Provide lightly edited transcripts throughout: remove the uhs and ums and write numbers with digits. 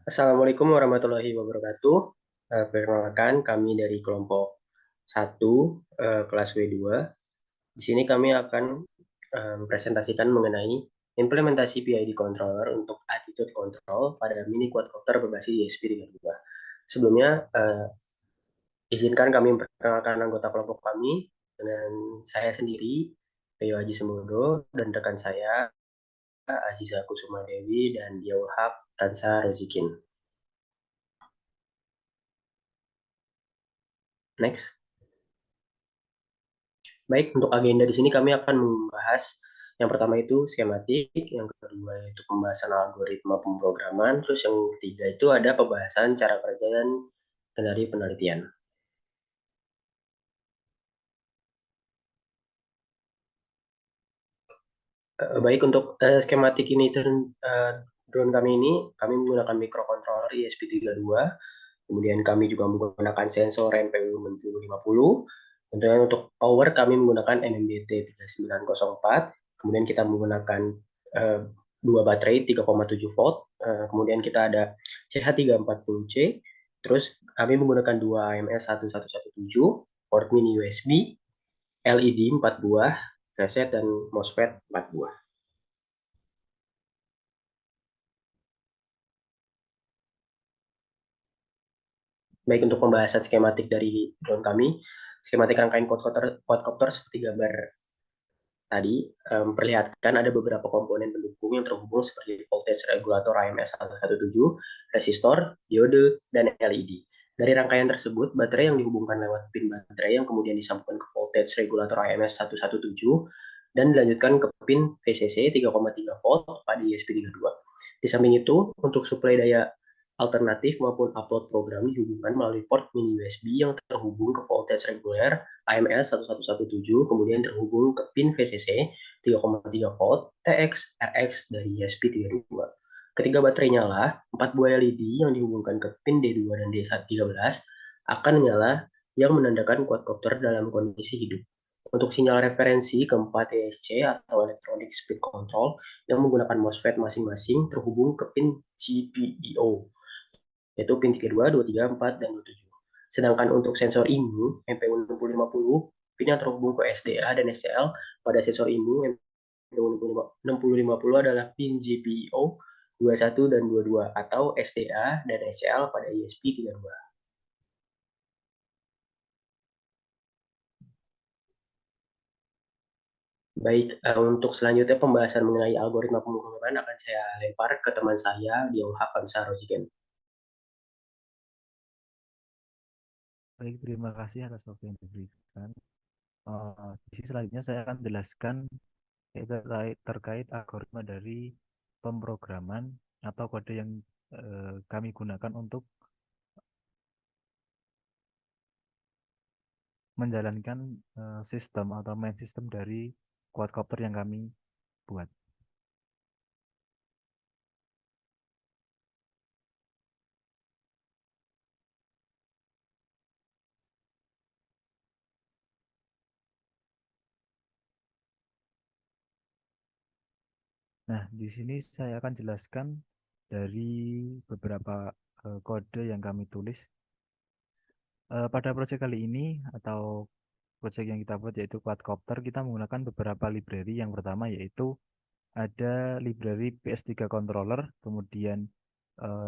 Assalamualaikum warahmatullahi wabarakatuh. Perkenalkan, kami dari kelompok 1, kelas W2. Di sini kami akan presentasikan mengenai implementasi PID controller untuk attitude control pada mini quadcopter berbasis ESP32. Sebelumnya, izinkan kami memperkenalkan anggota kelompok kami dengan saya sendiri, Rio Haji Semodo, dan rekan saya, Aziza Kusuma Dewi dan Diawahab Tansa Rozikin. Next. Baik, untuk agenda di sini kami akan membahas yang pertama itu skematik, yang kedua itu pembahasan algoritma pemrograman, terus yang ketiga itu ada pembahasan cara kerja dan dari penelitian. Baik, untuk skematik ini, drone kami ini, kami menggunakan microcontroller ESP32, kemudian kami juga menggunakan sensor NPU 6050, kemudian untuk power kami menggunakan NMDT 3904, kemudian kita menggunakan uh, dua baterai 3,7 volt, kemudian kita ada CH340C, terus kami menggunakan dua AMS 1117, port mini USB, LED 4 buah, reset dan MOSFET 4 buah. Baik, untuk pembahasan skematik dari drone kami, skematik rangkaian quadcopter seperti gambar tadi memperlihatkan ada beberapa komponen pendukung yang terhubung seperti voltage regulator AMS 117, resistor, diode, dan LED. Dari rangkaian tersebut, baterai yang dihubungkan lewat pin baterai yang kemudian disambungkan ke voltage regulator AMS 117 dan dilanjutkan ke pin VCC 3,3 volt pada ESP32. Di samping itu, untuk suplai daya alternatif maupun upload program dihubungkan melalui port mini USB yang terhubung ke voltage reguler AMS 1117, kemudian terhubung ke pin VCC 3,3 volt TX RX dari ESP32. Ketika baterai nyala, 4 buah LED yang dihubungkan ke pin D2 dan D13 akan menyala yang menandakan quadcopter dalam kondisi hidup. Untuk sinyal referensi keempat ESC atau Electronic Speed Control yang menggunakan MOSFET masing-masing terhubung ke pin GPIO, yaitu pin 32, 23, 4, dan 27. Sedangkan untuk sensor IMU MPU 6050, pin yang terhubung ke SDA dan SCL pada sensor IMU MPU 6050 adalah pin GPIO 21 dan 22 atau SDA dan SCL pada ESP32. Baik, untuk selanjutnya pembahasan mengenai algoritma pemrograman akan saya lempar ke teman saya, Diauhab Hamsa Roziken. Baik, terima kasih atas waktu yang diberikan. Di sisi selanjutnya saya akan jelaskan terkait algoritma dari pemrograman atau kode yang kami gunakan untuk menjalankan sistem atau main sistem dari quadcopter yang kami buat. Nah, di sini saya akan jelaskan dari beberapa kode yang kami tulis. Pada proyek kali ini atau proyek yang kita buat yaitu quadcopter, kita menggunakan beberapa library. Yang pertama yaitu ada library PS3 controller, kemudian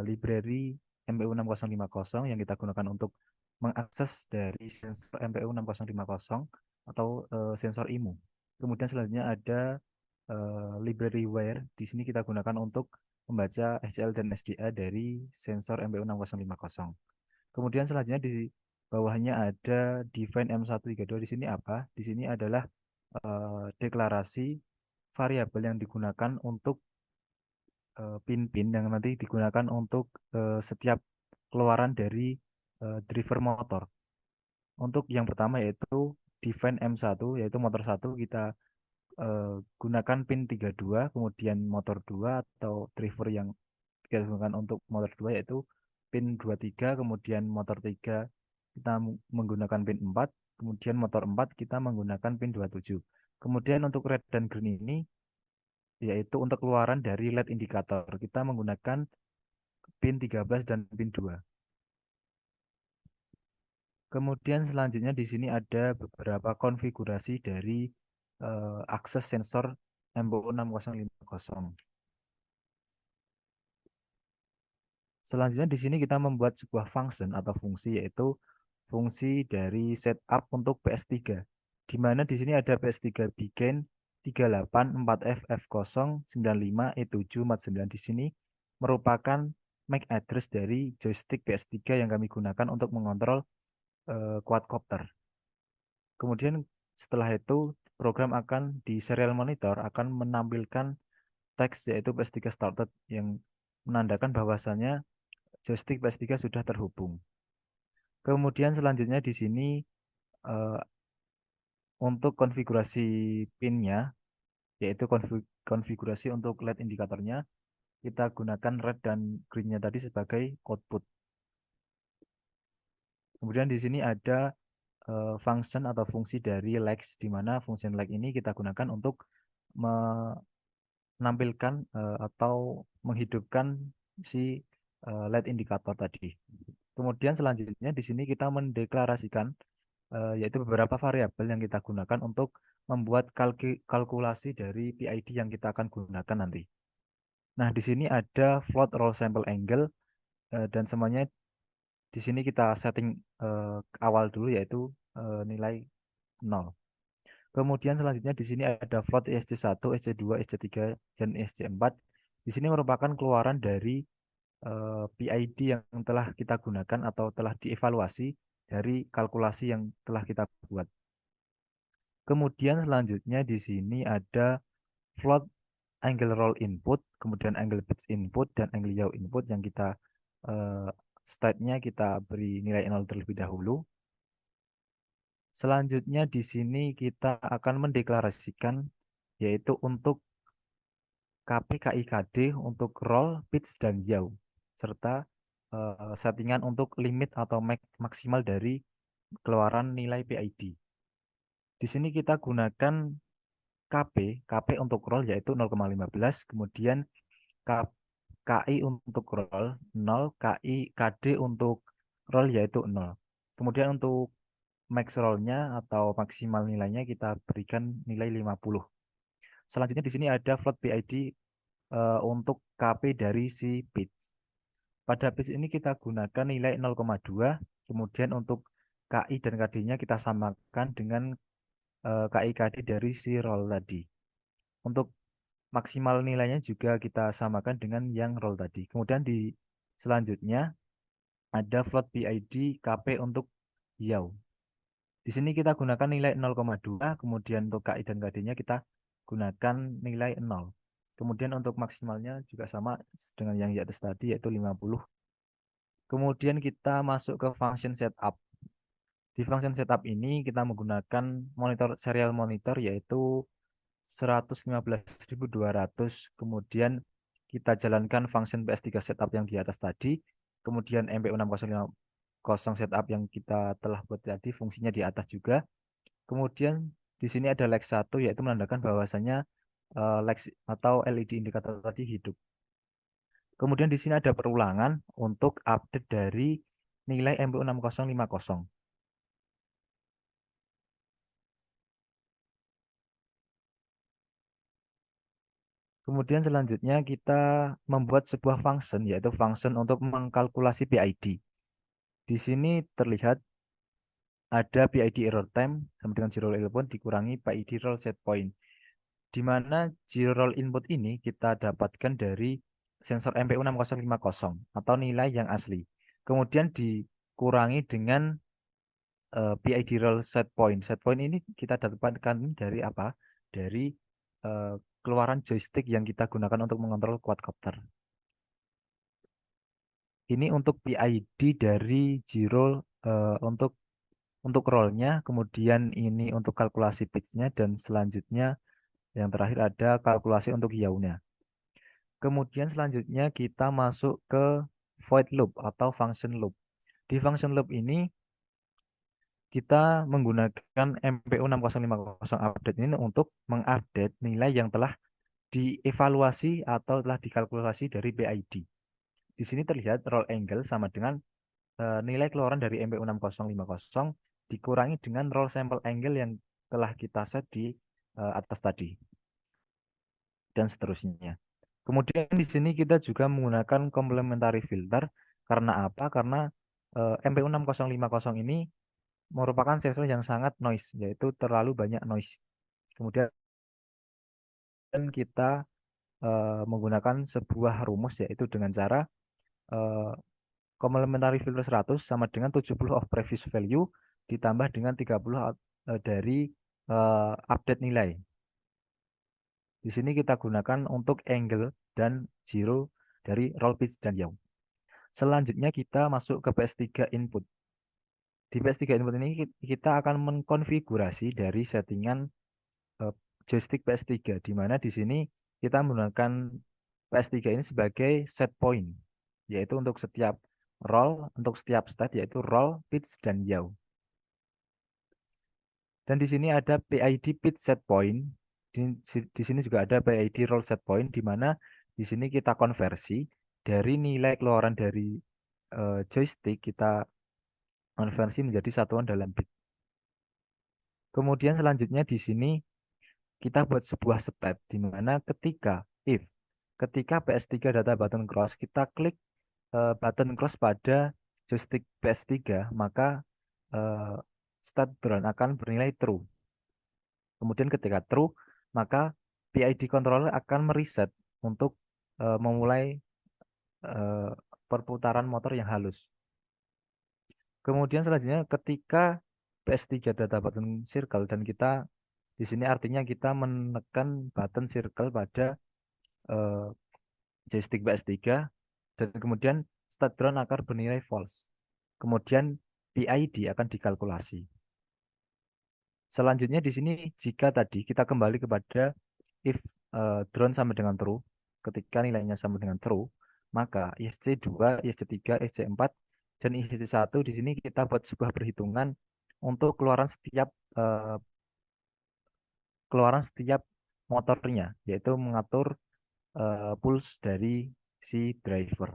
library MPU 6050 yang kita gunakan untuk mengakses dari sensor MPU 6050 atau sensor IMU. Kemudian selanjutnya ada library wire. Di sini kita gunakan untuk membaca SCL dan SDA dari sensor MPU 6050. Kemudian selanjutnya di bawahnya ada define M132. Di sini apa? Di sini adalah deklarasi variabel yang digunakan untuk pin-pin yang nanti digunakan untuk setiap keluaran dari driver motor. Untuk yang pertama yaitu define M1 yaitu motor 1 kita gunakan pin 32, kemudian motor 2 atau driver yang kita gunakan untuk motor 2 yaitu pin 23, kemudian motor 3 kita menggunakan pin 4, kemudian motor 4 kita menggunakan pin 27. Kemudian untuk red dan green ini yaitu untuk keluaran dari LED indikator. Kita menggunakan pin 13 dan pin 2. Kemudian selanjutnya di sini ada beberapa konfigurasi dari akses sensor MBO6050. Selanjutnya di sini kita membuat sebuah function atau fungsi, yaitu fungsi dari setup untuk PS3. Di mana di sini ada PS3 begin 38 4F F095E749. Di sini merupakan MAC address dari joystick PS3 yang kami gunakan untuk mengontrol quadcopter. Kemudian setelah itu program akan di serial monitor akan menampilkan teks, yaitu PS3 started, yang menandakan bahwasannya joystick PS3 sudah terhubung. Kemudian selanjutnya di sini eh, untuk konfigurasi pinnya, yaitu konfigurasi untuk LED indikatornya, kita gunakan red dan green-nya tadi sebagai output. Kemudian di sini ada function atau fungsi dari legs, di mana fungsi leg ini kita gunakan untuk menampilkan atau menghidupkan si LED indikator tadi. Kemudian selanjutnya di sini kita mendeklarasikan yaitu beberapa variabel yang kita gunakan untuk membuat kalkulasi dari PID yang kita akan gunakan nanti. Nah, di sini ada float roll sample angle dan semuanya di sini kita setting awal dulu, yaitu nilai 0. Kemudian selanjutnya di sini ada float ESC1, ESC2, ESC3, dan ESC4. Di sini merupakan keluaran dari PID yang telah kita gunakan atau telah dievaluasi dari kalkulasi yang telah kita buat. Kemudian selanjutnya di sini ada float angle roll input, kemudian angle pitch input, dan angle yaw input yang kita eh, state-nya kita beri nilai 0 terlebih dahulu. Selanjutnya di sini kita akan mendeklarasikan, yaitu untuk KP, KI, KD untuk roll, pitch, dan yaw, serta settingan untuk limit atau maksimal dari keluaran nilai PID. Di sini kita gunakan KP, KP untuk roll yaitu 0,15, kemudian KI untuk roll 0, KI, KD untuk roll yaitu 0. Kemudian untuk max roll-nya atau maksimal nilainya kita berikan nilai 50. Selanjutnya di sini ada float PID untuk KP dari si pitch. Pada pitch ini kita gunakan nilai 0,2, kemudian untuk KI dan KD-nya kita samakan dengan KI KD dari si roll tadi. Untuk maksimal nilainya juga kita samakan dengan yang roll tadi. Kemudian di selanjutnya ada float PID KP untuk yaw. Di sini kita gunakan nilai 0,2, kemudian untuk KI dan KD-nya kita gunakan nilai 0. Kemudian untuk maksimalnya juga sama dengan yang di atas tadi, yaitu 50. Kemudian kita masuk ke function setup. Di function setup ini kita menggunakan monitor serial monitor, yaitu 115.200. Kemudian kita jalankan function PS3 setup yang di atas tadi. Kemudian MPU6050 setup yang kita telah buat tadi, fungsinya di atas juga. Kemudian di sini ada leg 1, yaitu menandakan bahwasanya leg atau LED indikator tadi hidup. Kemudian di sini ada perulangan untuk update dari nilai MPU6050. Kemudian selanjutnya kita membuat sebuah function, yaitu function untuk mengkalkulasi PID. Di sini terlihat ada PID error time sama dengan zero roll input dikurangi PID roll set point. Di mana zero roll input ini kita dapatkan dari sensor MPU6050 atau nilai yang asli. Kemudian dikurangi dengan PID roll set point. Set point ini kita dapatkan dari apa? Dari eh, keluaran joystick yang kita gunakan untuk mengontrol quadcopter. Ini untuk PID dari G-roll untuk rollnya, kemudian ini untuk kalkulasi pitch-nya, dan selanjutnya yang terakhir ada kalkulasi untuk yaw-nya. Kemudian selanjutnya kita masuk ke void loop atau function loop. Di function loop ini kita menggunakan MPU6050 update ini untuk mengupdate nilai yang telah dievaluasi atau telah dikalkulasi dari PID. Di sini terlihat roll angle sama dengan nilai keluaran dari MPU 6050 dikurangi dengan roll sample angle yang telah kita set di atas tadi, dan seterusnya. Kemudian di sini kita juga menggunakan complementary filter. Karena apa? Karena MPU 6050 ini merupakan sensor yang sangat noise, yaitu terlalu banyak noise. Kemudian kita menggunakan sebuah rumus, yaitu dengan cara eh, complementary filter 100 sama dengan 70 of previous value ditambah dengan 30 dari update nilai. Di sini kita gunakan untuk angle dan zero dari roll pitch dan yaw. Selanjutnya kita masuk ke PS3 input. Di PS3 input ini kita akan mengkonfigurasi dari settingan eh, joystick PS3, di mana di sini kita menggunakan PS3 ini sebagai set point, yaitu untuk setiap roll, untuk setiap state, yaitu roll, pitch, dan yaw. Dan di sini ada PID pitch set point. Di sini juga ada PID roll set point, di mana di sini kita konversi dari nilai keluaran dari joystick, kita konversi menjadi satuan dalam bit. Kemudian selanjutnya di sini kita buat sebuah state, di mana ketika PS3 data button cross, kita klik button cross pada joystick PS3, maka uh, state drone akan bernilai true. Kemudian ketika true, maka PID controller akan mereset untuk memulai eh, perputaran motor yang halus. Kemudian selanjutnya ketika PS3 data button circle, dan kita di sini artinya kita menekan button circle pada eh, joystick PS3, dan kemudian start drone akan bernilai false. Kemudian PID akan dikalkulasi. Selanjutnya di sini jika tadi kita kembali kepada if drone sama dengan true, ketika nilainya sama dengan true, maka ISC2, ISC3, ISC4, dan ISC1 di sini kita buat sebuah perhitungan untuk eh, keluaran setiap motornya, yaitu mengatur pulse dari si driver.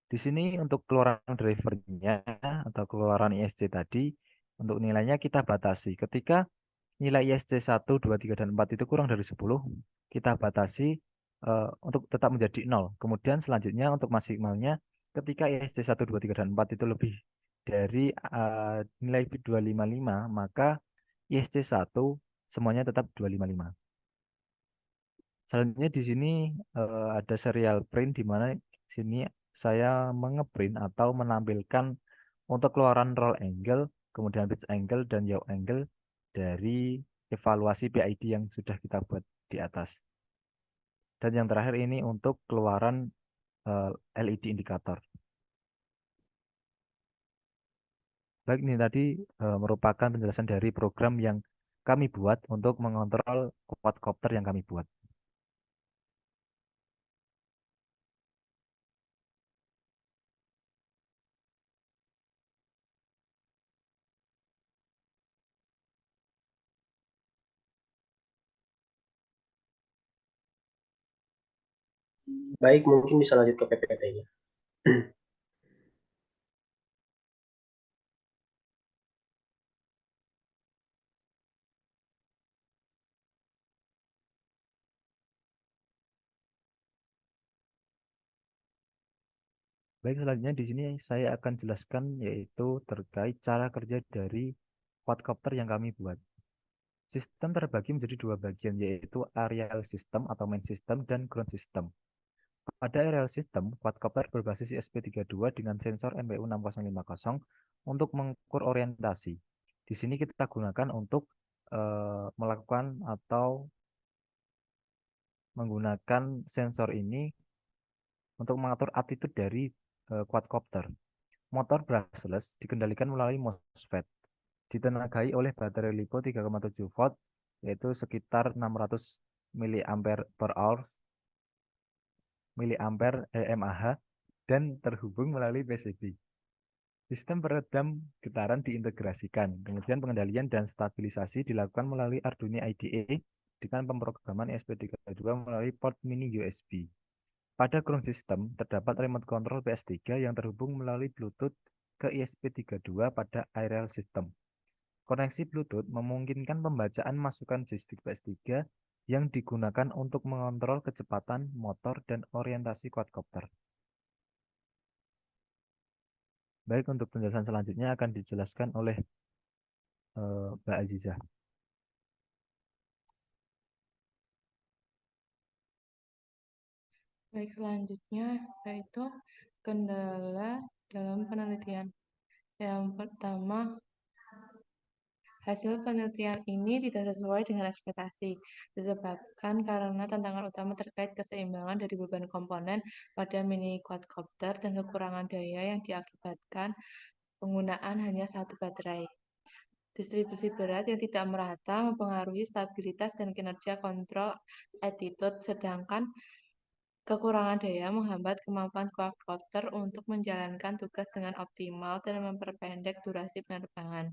Di sini untuk keluaran drivernya atau keluaran ISC tadi, untuk nilainya kita batasi. Ketika nilai ISC 1, 2, 3, dan 4 itu kurang dari 10, kita batasi untuk tetap menjadi 0. Kemudian selanjutnya untuk maksimalnya, ketika ISC 1, 2, 3, dan 4 itu lebih dari nilai 255, maka ISC 1 semuanya tetap 255. Selanjutnya di sini ada serial print, di mana sini saya mengeprint atau menampilkan untuk keluaran roll angle, kemudian pitch angle, dan yaw angle dari evaluasi PID yang sudah kita buat di atas. Dan yang terakhir ini untuk keluaran LED indikator. Baik, ini tadi merupakan penjelasan dari program yang kami buat untuk mengontrol quadcopter yang kami buat. Baik, mungkin bisa lanjut ke PPT-nya. Baik, selanjutnya di sini saya akan jelaskan yaitu terkait cara kerja dari quadcopter yang kami buat. Sistem terbagi menjadi dua bagian, yaitu aerial system atau main system dan ground system. Pada aerial system, quadcopter berbasis ISP32 dengan sensor MPU 6050 untuk mengukur orientasi. Di sini kita gunakan untuk melakukan atau menggunakan sensor ini untuk mengatur attitude dari quadcopter. Motor brushless dikendalikan melalui MOSFET, ditenagai oleh baterai LiPo 3,7 volt, yaitu sekitar 600 mAh per hour, mAh, dan terhubung melalui PCB. Sistem peredam getaran diintegrasikan, kemudian pengendalian dan stabilisasi dilakukan melalui Arduino IDE dengan pemrograman ESP32 melalui port mini USB. Pada ground system, terdapat remote control PS3 yang terhubung melalui Bluetooth ke ESP32 pada aerial system. Koneksi Bluetooth memungkinkan pembacaan masukan joystick PS3 yang digunakan untuk mengontrol kecepatan, motor, dan orientasi quadcopter. Baik, untuk penjelasan selanjutnya akan dijelaskan oleh Mbak Azizah. Baik, selanjutnya yaitu kendala dalam penelitian. Yang pertama, hasil penelitian ini tidak sesuai dengan ekspektasi, disebabkan karena tantangan utama terkait keseimbangan dari beban komponen pada mini quadcopter dan kekurangan daya yang diakibatkan penggunaan hanya satu baterai. Distribusi berat yang tidak merata mempengaruhi stabilitas dan kinerja kontrol attitude, sedangkan kekurangan daya menghambat kemampuan quadcopter untuk menjalankan tugas dengan optimal dan memperpendek durasi penerbangan.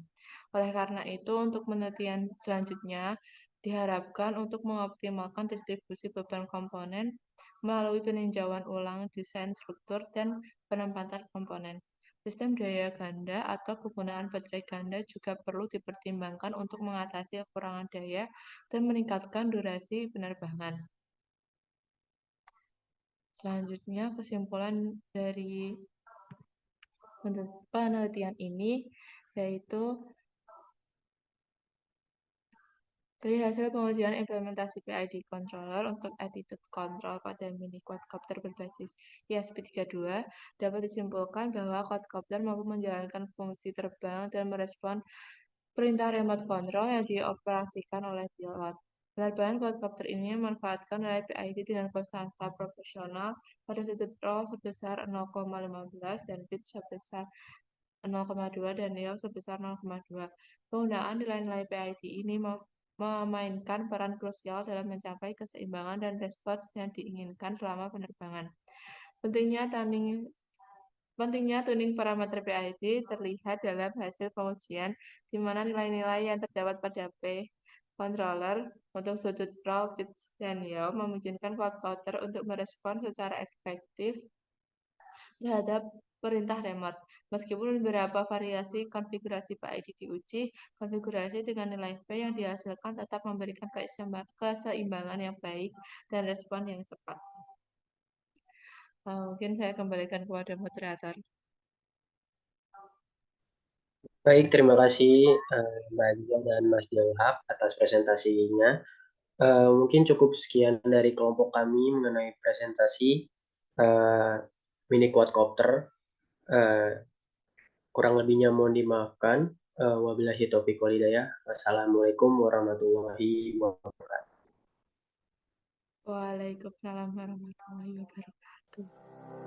Oleh karena itu, untuk penelitian selanjutnya diharapkan untuk mengoptimalkan distribusi beban komponen melalui peninjauan ulang desain struktur dan penempatan komponen. Sistem daya ganda atau penggunaan baterai ganda juga perlu dipertimbangkan untuk mengatasi kekurangan daya dan meningkatkan durasi penerbangan. Selanjutnya, kesimpulan dari penelitian ini yaitu dari hasil pengujian implementasi PID controller untuk attitude control pada mini quadcopter berbasis ESP32 dapat disimpulkan bahwa quadcopter mampu menjalankan fungsi terbang dan merespon perintah remote control yang dioperasikan oleh pilot. Penerbangan quadcopter ini memanfaatkan nilai PID dengan konstanta proporsional pada sudut roll sebesar 0,15 dan pitch sebesar 0,2 dan yield sebesar 0,2. Penggunaan nilai-nilai PID ini memainkan peran krusial dalam mencapai keseimbangan dan respons yang diinginkan selama penerbangan. Pentingnya tuning parameter PID terlihat dalam hasil pengujian, di mana nilai-nilai yang terdapat pada P controller untuk sudut roll, pitch, dan yaw memungkinkan quadcopter untuk merespon secara efektif terhadap perintah remote. Meskipun beberapa variasi konfigurasi PID diuji, konfigurasi dengan nilai P yang dihasilkan tetap memberikan keseimbangan yang baik dan respon yang cepat. Mungkin saya kembalikan kepada moderator. Baik, terima kasih Mbak Aziza dan Mas Ilham atas presentasinya. Mungkin cukup sekian dari kelompok kami mengenai presentasi uh, mini quadcopter. Uh, Kurang lebihnya mohon dimaafkan. Wabillahi taufiq walhidayah. Wassalamualaikum warahmatullahi wabarakatuh. Waalaikumsalam warahmatullahi wabarakatuh.